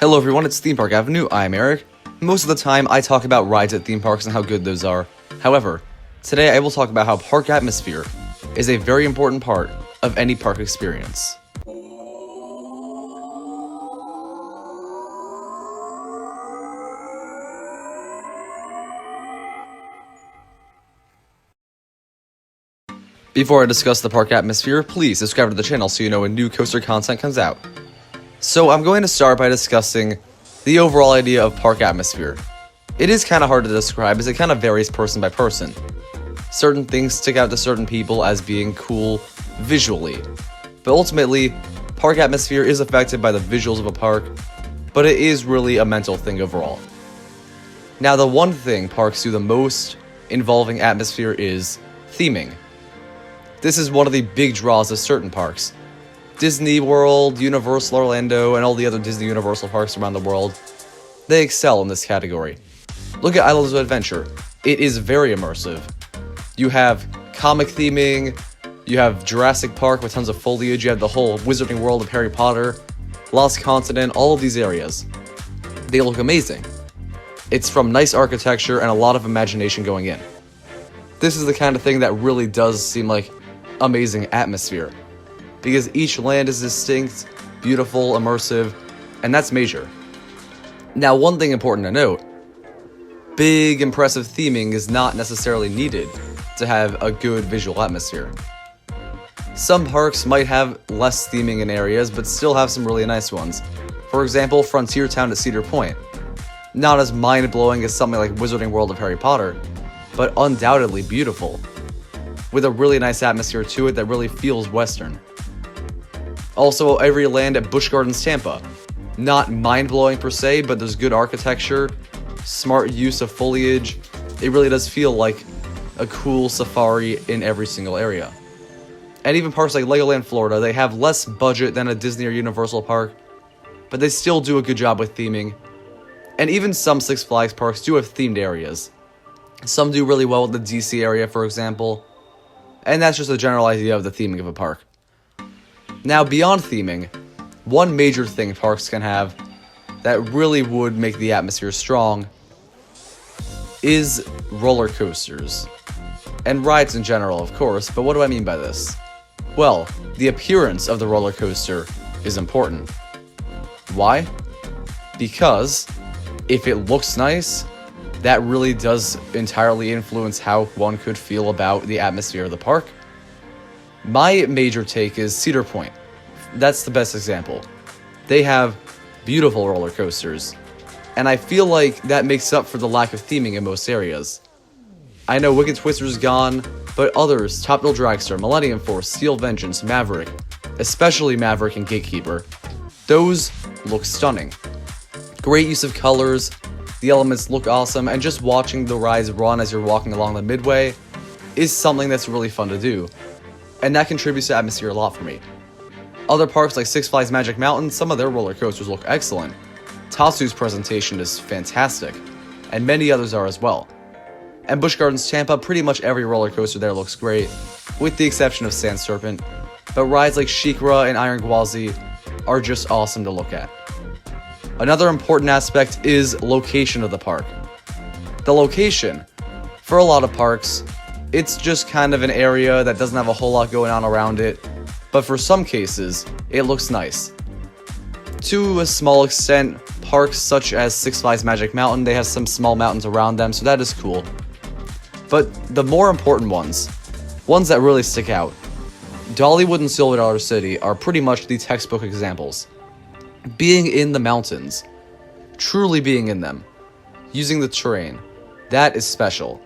Hello everyone, it's Theme Park Avenue, I'm Eric. Most of the time, I talk about rides at theme parks and how good those are. However, today I will talk about how park atmosphere is a very important part of any park experience. Before I discuss the park atmosphere, please subscribe to the channel so you know when new coaster content comes out. So I'm going to start by discussing the overall idea of park atmosphere. It is kind of hard to describe as it kind of varies person by person. Certain things stick out to certain people as being cool visually, but ultimately, park atmosphere is affected by the visuals of a park, but it is really a mental thing overall. Now, the one thing parks do the most involving atmosphere is theming. This is one of the big draws of certain parks. Disney World, Universal Orlando, and all the other Disney Universal parks around the world, they excel in this category. Look at Islands of Adventure. It is very immersive. You have comic theming, you have Jurassic Park with tons of foliage, you have the whole Wizarding World of Harry Potter, Lost Continent, all of these areas. They look amazing. It's from nice architecture and a lot of imagination going in. This is the kind of thing that really does seem like amazing atmosphere, because each land is distinct, beautiful, immersive, and that's major. Now, one thing important to note, big, impressive theming is not necessarily needed to have a good visual atmosphere. Some parks might have less theming in areas, but still have some really nice ones. For example, Frontier Town at Cedar Point. Not as mind-blowing as something like Wizarding World of Harry Potter, but undoubtedly beautiful, with a really nice atmosphere to it that really feels Western. Also, every land at Busch Gardens Tampa. Not mind-blowing per se, but there's good architecture, smart use of foliage. It really does feel like a cool safari in every single area. And even parks like Legoland Florida, they have less budget than a Disney or Universal park, but they still do a good job with theming. And even some Six Flags parks do have themed areas. Some do really well with the DC area, for example. And that's just a general idea of the theming of a park. Now, beyond theming, one major thing parks can have that really would make the atmosphere strong is roller coasters. And rides in general, of course, but what do I mean by this? Well, the appearance of the roller coaster is important. Why? Because if it looks nice, that really does entirely influence how one could feel about the atmosphere of the park. My major take is Cedar Point. That's the best example. They have beautiful roller coasters, and I feel like that makes up for the lack of theming in most areas. I know Wicked Twister's gone, but others, Top Thrill Dragster, Millennium Force, Steel Vengeance, Maverick, especially Maverick and Gatekeeper, those look stunning. Great use of colors, the elements look awesome, and just watching the rides run as you're walking along the midway is something that's really fun to do. And that contributes to atmosphere a lot for me. Other parks like Six Flags Magic Mountain, some of their roller coasters look excellent. Tatsu's presentation is fantastic, and many others are as well. And Busch Gardens Tampa, pretty much every roller coaster there looks great, with the exception of Sand Serpent, but rides like SheiKra and Iron Gwazi are just awesome to look at. Another important aspect is location of the park. The location, for a lot of parks, it's just kind of an area that doesn't have a whole lot going on around it, but for some cases, it looks nice. To a small extent, parks such as Six Flags Magic Mountain, they have some small mountains around them, so that is cool. But the more important ones that really stick out, Dollywood and Silver Dollar City are pretty much the textbook examples. Being in the mountains, truly being in them, using the terrain, that is special.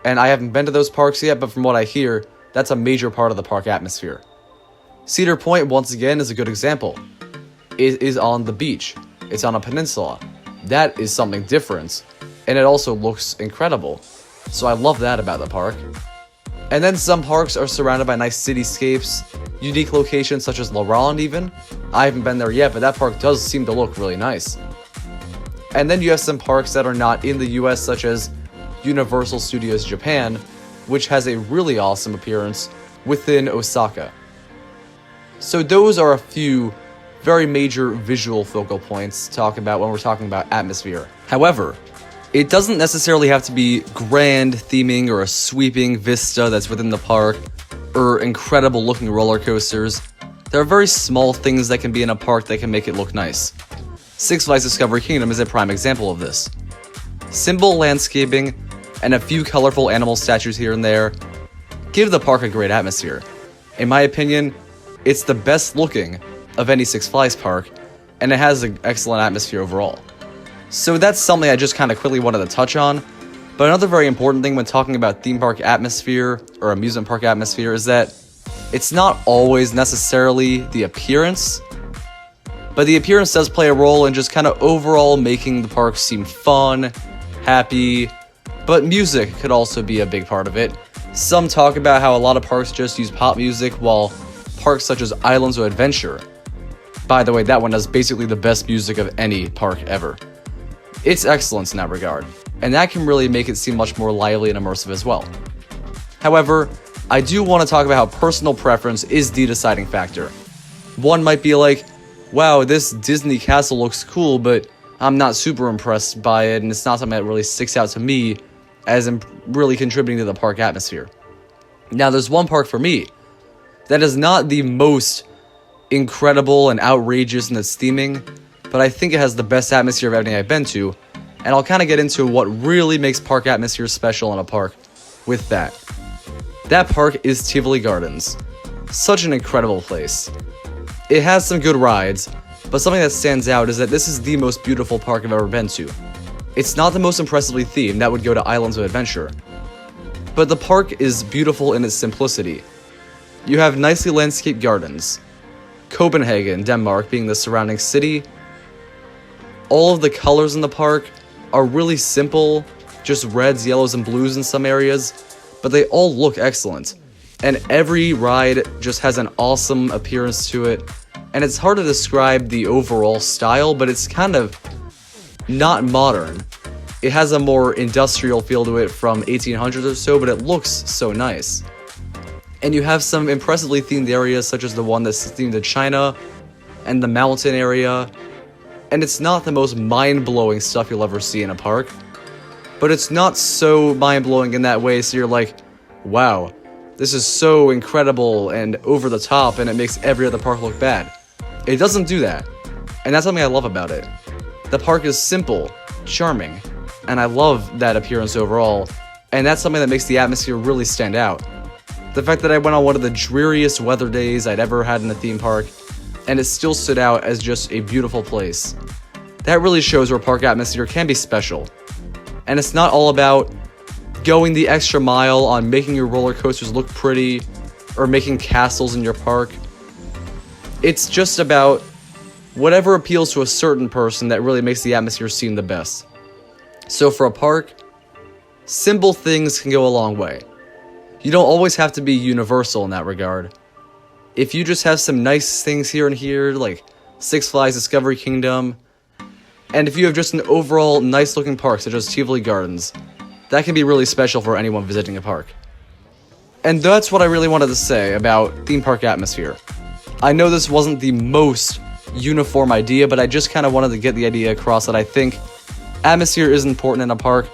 And I haven't been to those parks yet, but from what I hear, that's a major part of the park atmosphere. Cedar Point, once again, is a good example. It is on the beach. It's on a peninsula. That is something different, and it also looks incredible. So I love that about the park. And then some parks are surrounded by nice cityscapes, unique locations such as La Ronde even. I haven't been there yet, but that park does seem to look really nice. And then you have some parks that are not in the US, such as Universal Studios Japan, which has a really awesome appearance within Osaka. So those are a few very major visual focal points to talk about when we're talking about atmosphere. However, it doesn't necessarily have to be grand theming or a sweeping vista that's within the park, or incredible looking roller coasters. There are very small things that can be in a park that can make it look nice. Six Flags Discovery Kingdom is a prime example of this. Simple landscaping and a few colorful animal statues here and there give the park a great atmosphere. In my opinion, it's the best looking of any Six Flags park, and it has an excellent atmosphere overall. So that's something I just kind of quickly wanted to touch on. But another very important thing when talking about theme park atmosphere or amusement park atmosphere is that it's not always necessarily the appearance, but the appearance does play a role in just kind of overall making the park seem fun, happy, but music could also be a big part of it. Some talk about how a lot of parks just use pop music, while parks such as Islands of Adventure, by the way, that one has basically the best music of any park ever. It's excellent in that regard, and that can really make it seem much more lively and immersive as well. However, I do want to talk about how personal preference is the deciding factor. One might be like, wow, this Disney castle looks cool, but I'm not super impressed by it, and it's not something that really sticks out to me as really contributing to the park atmosphere. Now, there's one park for me that is not the most incredible and outrageous in its theming, but I think it has the best atmosphere of everything I've been to, and I'll kind of get into what really makes park atmosphere special in a park with that. That park is Tivoli Gardens. Such an incredible place. It has some good rides, but something that stands out is that this is the most beautiful park I've ever been to. It's not the most impressively themed, that would go to Islands of Adventure, but the park is beautiful in its simplicity. You have nicely landscaped gardens, Copenhagen, Denmark being the surrounding city. All of the colors in the park are really simple, just reds, yellows, and blues in some areas, but they all look excellent. And every ride just has an awesome appearance to it, and it's hard to describe the overall style, but it's kind of not modern. It has a more industrial feel to it from 1800s or so, but it looks so nice. And you have some impressively themed areas, such as the one that's themed to China and the mountain area. And it's not the most mind-blowing stuff you'll ever see in a park, but it's not so mind-blowing in that way, so you're like, wow, this is so incredible and over the top, and it makes every other park look bad. It doesn't do that, and that's something I love about it. The park is simple, charming, and I love that appearance overall, and that's something that makes the atmosphere really stand out. The fact that I went on one of the dreariest weather days I'd ever had in a theme park, and it still stood out as just a beautiful place. That really shows where park atmosphere can be special. And it's not all about going the extra mile on making your roller coasters look pretty, or making castles in your park. It's just about whatever appeals to a certain person that really makes the atmosphere seem the best. So for a park, simple things can go a long way. You don't always have to be universal in that regard. If you just have some nice things here and here, like Six Flags Discovery Kingdom, and if you have just an overall nice looking park such as Tivoli Gardens, that can be really special for anyone visiting a park. And that's what I really wanted to say about theme park atmosphere. I know this wasn't the most uniform idea, but I just kind of wanted to get the idea across that I think atmosphere is important in a park,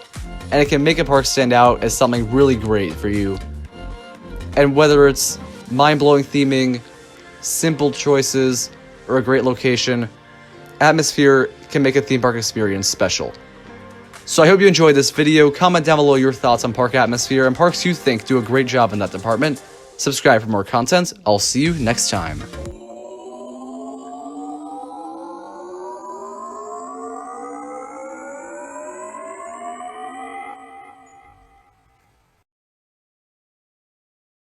and it can make a park stand out as something really great for you. And whether it's mind-blowing theming, simple choices, or a great location, atmosphere can make a theme park experience special. So I hope you enjoyed this video. Comment down below your thoughts on park atmosphere and parks you think do a great job in that department. Subscribe for more content. I'll see you next time.